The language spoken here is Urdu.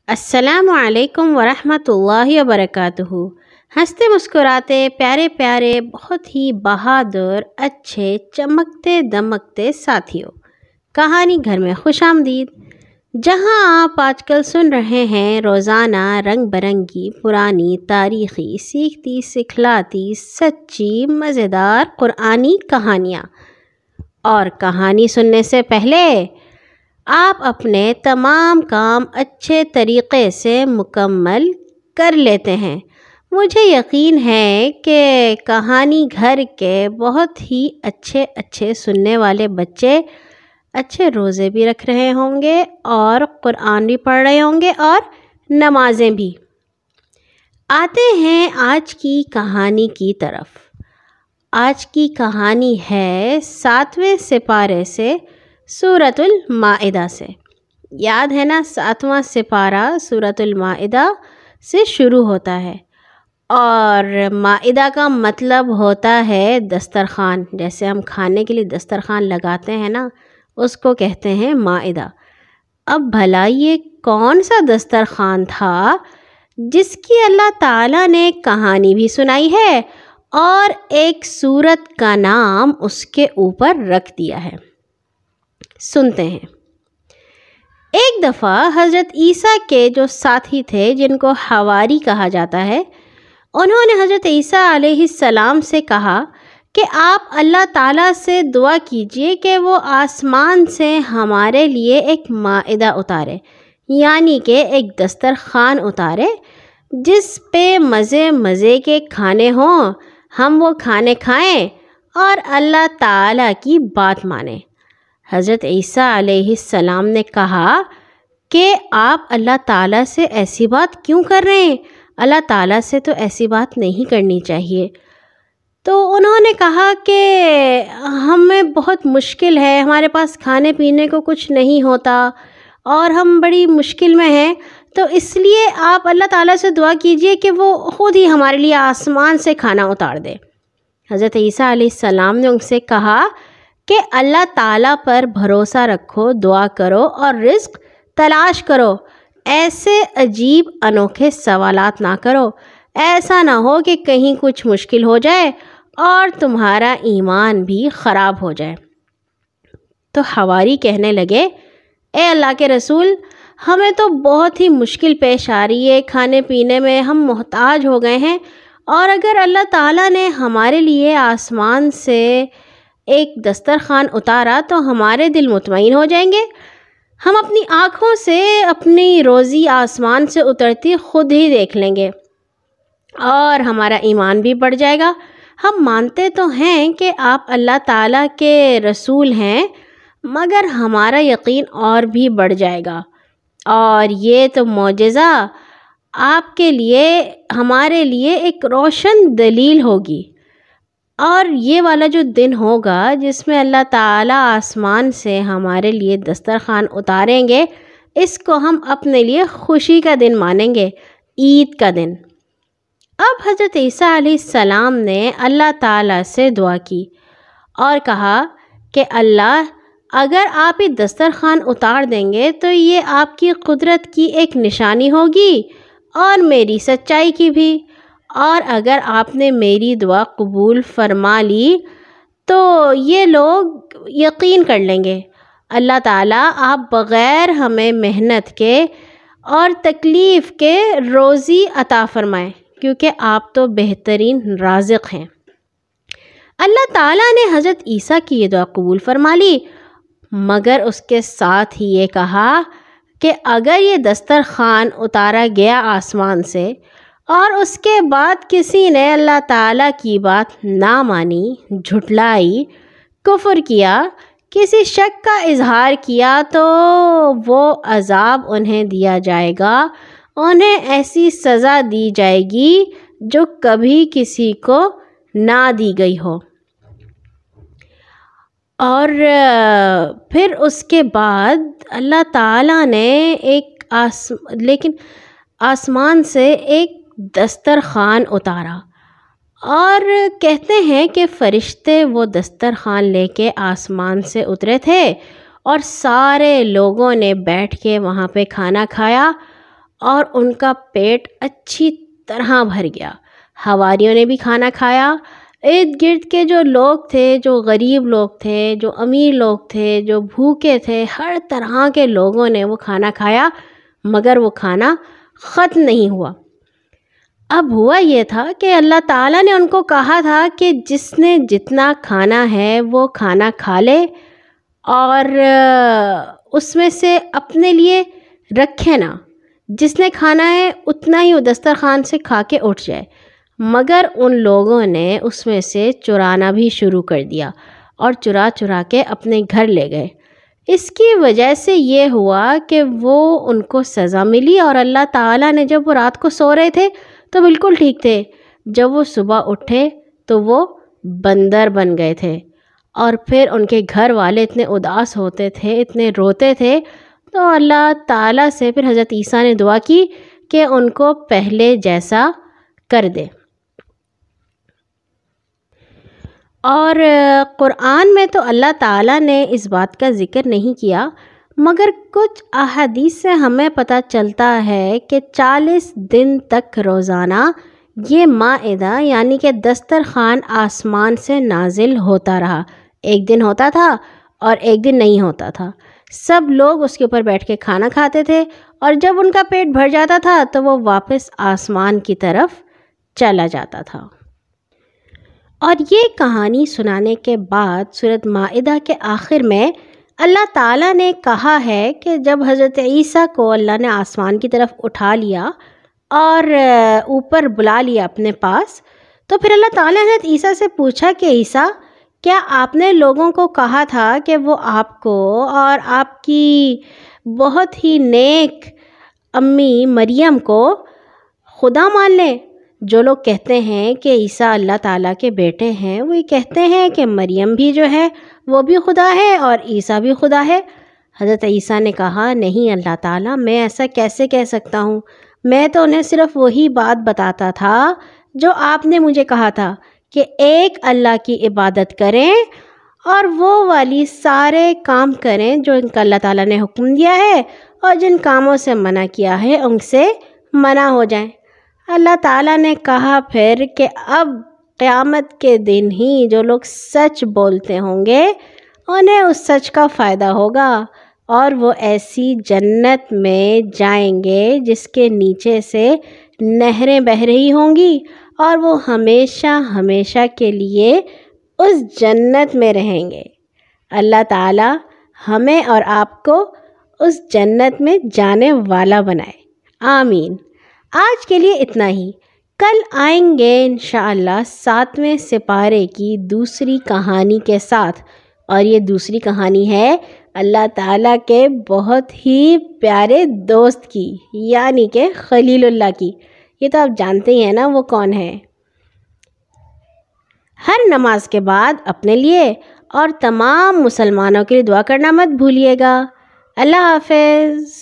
السلام علیکم ورحمۃ اللہ وبرکاتہ۔ ہنستے مسکراتے پیارے پیارے بہت ہی بہادر اچھے چمکتے دمکتے ساتھیوں، کہانی گھر میں خوش آمدید، جہاں آپ آج کل سن رہے ہیں روزانہ رنگ برنگی پرانی تاریخی سیکھتی سکھلاتی سچی مزیدار قرآنی کہانیاں۔ اور کہانی سننے سے پہلے آپ اپنے تمام کام اچھے طریقے سے مکمل کر لیتے ہیں۔ مجھے یقین ہے کہ کہانی گھر کے بہت ہی اچھے سننے والے بچے اچھے روزے بھی رکھ رہے ہوں گے اور قرآن بھی پڑھ رہے ہوں گے اور نمازیں بھی۔ آتے ہیں آج کی کہانی کی طرف۔ آج کی کہانی ہے 7ویں سپارے سے سورۃ المائدہ سے۔ یاد ہے نا، 7واں سپارہ سورۃ المائدہ سے شروع ہوتا ہے، اور مائدہ کا مطلب ہوتا ہے دسترخوان۔ جیسے ہم کھانے کے لیے دسترخوان لگاتے ہیں نا، اس کو کہتے ہیں مائدہ۔ اب بھلا یہ کون سا دسترخوان تھا جس کی اللہ تعالیٰ نے کہانی بھی سنائی ہے اور ایک سورت کا نام اس کے اوپر رکھ دیا ہے؟ سنتے ہیں۔ ایک دفعہ حضرت عیسیٰ کے جو ساتھی تھے، جن کو حواری کہا جاتا ہے، انہوں نے حضرت عیسیٰ علیہ السلام سے کہا کہ آپ اللہ تعالیٰ سے دعا کیجئے کہ وہ آسمان سے ہمارے لیے ایک مائدہ اتارے، یعنی کہ ایک دسترخوان اتارے جس پہ مزے کے کھانے ہوں، ہم وہ کھانے کھائیں اور اللہ تعالیٰ کی بات مانیں۔ حضرت عیسیٰ علیہ السلام نے کہا کہ آپ اللہ تعالیٰ سے ایسی بات کیوں کر رہے ہیں؟ اللہ تعالیٰ سے تو ایسی بات نہیں کرنی چاہیے۔ تو انہوں نے کہا کہ ہمیں بہت مشکل ہے، ہمارے پاس کھانے پینے کو کچھ نہیں ہوتا اور ہم بڑی مشکل میں ہیں، تو اس لیے آپ اللہ تعالیٰ سے دعا کیجئے کہ وہ خود ہی ہمارے لیے آسمان سے کھانا اتار دے۔ حضرت عیسیٰ علیہ السلام نے ان سے کہا کہ اللہ تعالیٰ پر بھروسہ رکھو، دعا کرو اور رزق تلاش کرو، ایسے عجیب انوکھے سوالات نہ کرو، ایسا نہ ہو کہ کہیں کچھ مشکل ہو جائے اور تمہارا ایمان بھی خراب ہو جائے۔ تو حواری کہنے لگے، اے اللہ کے رسول، ہمیں تو بہت ہی مشکل پیش آ رہی ہے، کھانے پینے میں ہم محتاج ہو گئے ہیں، اور اگر اللہ تعالیٰ نے ہمارے لیے آسمان سے ایک دسترخوان اتارا تو ہمارے دل مطمئن ہو جائیں گے، ہم اپنی آنکھوں سے اپنی روزی آسمان سے اترتی خود ہی دیکھ لیں گے اور ہمارا ایمان بھی بڑھ جائے گا۔ ہم مانتے تو ہیں کہ آپ اللہ تعالیٰ کے رسول ہیں، مگر ہمارا یقین اور بھی بڑھ جائے گا، اور یہ تو معجزہ آپ کے لیے ہمارے لیے ایک روشن دلیل ہوگی۔ اور یہ والا جو دن ہوگا جس میں اللہ تعالیٰ آسمان سے ہمارے لیے دسترخوان اتاریں گے، اس کو ہم اپنے لیے خوشی کا دن مانیں گے، عید کا دن۔ اب حضرت عیسیٰ علیہ السلام نے اللہ تعالیٰ سے دعا کی اور کہا کہ اللہ، اگر آپ یہ دسترخوان اتار دیں گے تو یہ آپ کی قدرت کی ایک نشانی ہوگی اور میری سچائی کی بھی، اور اگر آپ نے میری دعا قبول فرما لی تو یہ لوگ یقین کر لیں گے۔ اللہ تعالیٰ آپ بغیر ہمیں محنت کے اور تکلیف کے روزی عطا فرمائیں، کیونکہ آپ تو بہترین رازق ہیں۔ اللہ تعالیٰ نے حضرت عیسیٰ کی یہ دعا قبول فرما لی، مگر اس کے ساتھ ہی یہ کہا کہ اگر یہ دسترخوان اتارا گیا آسمان سے اور اس کے بعد کسی نے اللہ تعالیٰ کی بات نہ مانی، جھٹلائی، کفر کیا، کسی شک کا اظہار کیا، تو وہ عذاب انہیں دیا جائے گا، انہیں ایسی سزا دی جائے گی جو کبھی کسی کو نہ دی گئی ہو۔ اور پھر اس کے بعد اللہ تعالیٰ نے لیکن آسمان سے ایک دسترخوان اتارا، اور کہتے ہیں کہ فرشتے وہ دسترخوان لے کے آسمان سے اترے تھے اور سارے لوگوں نے بیٹھ کے وہاں پہ کھانا کھایا، اور ان کا پیٹ اچھی طرح بھر گیا۔ حواریوں نے بھی کھانا کھایا۔ ارد گرد کے جو لوگ تھے، جو غریب لوگ تھے، جو امیر لوگ تھے، جو بھوکے تھے، ہر طرح کے لوگوں نے وہ کھانا کھایا، مگر وہ کھانا ختم نہیں ہوا۔ اب ہوا یہ تھا کہ اللہ تعالیٰ نے ان کو کہا تھا کہ جس نے جتنا کھانا ہے وہ کھانا کھا لے اور اس میں سے اپنے لیے رکھے نہ، جس نے کھانا ہے اتنا ہی وہ دسترخوان سے کھا کے اٹھ جائے۔ مگر ان لوگوں نے اس میں سے چرانا بھی شروع کر دیا اور چرا چرا کے اپنے گھر لے گئے۔ اس کی وجہ سے یہ ہوا کہ وہ ان کو سزا ملی، اور اللہ تعالیٰ نے جب وہ رات کو سو رہے تھے تو بالکل ٹھیک تھے، جب وہ صبح اٹھے تو وہ بندر بن گئے تھے۔ اور پھر ان کے گھر والے اتنے اداس ہوتے تھے، اتنے روتے تھے، تو اللہ تعالیٰ سے پھر حضرت عیسیٰ نے دعا کی کہ ان کو پہلے جیسا کر دے۔ اور قرآن میں تو اللہ تعالیٰ نے اس بات کا ذکر نہیں کیا، مگر کچھ احادیث سے ہمیں پتہ چلتا ہے کہ 40 دن تک روزانہ یہ مائدہ یعنی کہ دسترخوان آسمان سے نازل ہوتا رہا۔ ایک دن ہوتا تھا اور ایک دن نہیں ہوتا تھا۔ سب لوگ اس کے اوپر بیٹھ کے کھانا کھاتے تھے، اور جب ان کا پیٹ بھر جاتا تھا تو وہ واپس آسمان کی طرف چلا جاتا تھا۔ اور یہ کہانی سنانے کے بعد سورۃ مائدہ کے آخر میں اللہ تعالیٰ نے کہا ہے کہ جب حضرت عیسیٰ کو اللہ نے آسمان کی طرف اٹھا لیا اور اوپر بلا لیا اپنے پاس، تو پھر اللہ تعالیٰ نے حضرت عیسیٰ سے پوچھا کہ عیسیٰ، کیا آپ نے لوگوں کو کہا تھا کہ وہ آپ کو اور آپ کی بہت ہی نیک امی مریم کو خدا مان لیں؟ جو لوگ کہتے ہیں کہ عیسیٰ اللہ تعالیٰ کے بیٹے ہیں، وہ یہ کہتے ہیں کہ مریم بھی جو ہے وہ بھی خدا ہے اور عیسیٰ بھی خدا ہے۔ حضرت عیسیٰ نے کہا، نہیں اللہ تعالیٰ، میں ایسا کیسے کہہ سکتا ہوں؟ میں تو انہیں صرف وہی بات بتاتا تھا جو آپ نے مجھے کہا تھا کہ ایک اللہ کی عبادت کریں اور وہ والی سارے کام کریں جو ان کا اللہ تعالیٰ نے حکم دیا ہے، اور جن کاموں سے منع کیا ہے ان سے منع ہو جائیں۔ اللہ تعالیٰ نے کہا پھر کہ اب قیامت کے دن ہی جو لوگ سچ بولتے ہوں گے انہیں اس سچ کا فائدہ ہوگا، اور وہ ایسی جنت میں جائیں گے جس کے نیچے سے نہریں بہہ رہی ہوں گی، اور وہ ہمیشہ ہمیشہ کے لیے اس جنت میں رہیں گے۔ اللہ تعالیٰ ہمیں اور آپ کو اس جنت میں جانے والا بنائے، آمین۔ آج کے لیے اتنا ہی، کل آئیں گے انشاءاللہ 7ویں سپارے کی دوسری کہانی کے ساتھ، اور یہ دوسری کہانی ہے اللہ تعالیٰ کے بہت ہی پیارے دوست کی، یعنی کہ خلیل اللہ کی۔ یہ تو آپ جانتے ہی ہیں نا وہ کون ہے۔ ہر نماز کے بعد اپنے لیے اور تمام مسلمانوں کے لیے دعا کرنا مت بھولیے گا۔ اللہ حافظ۔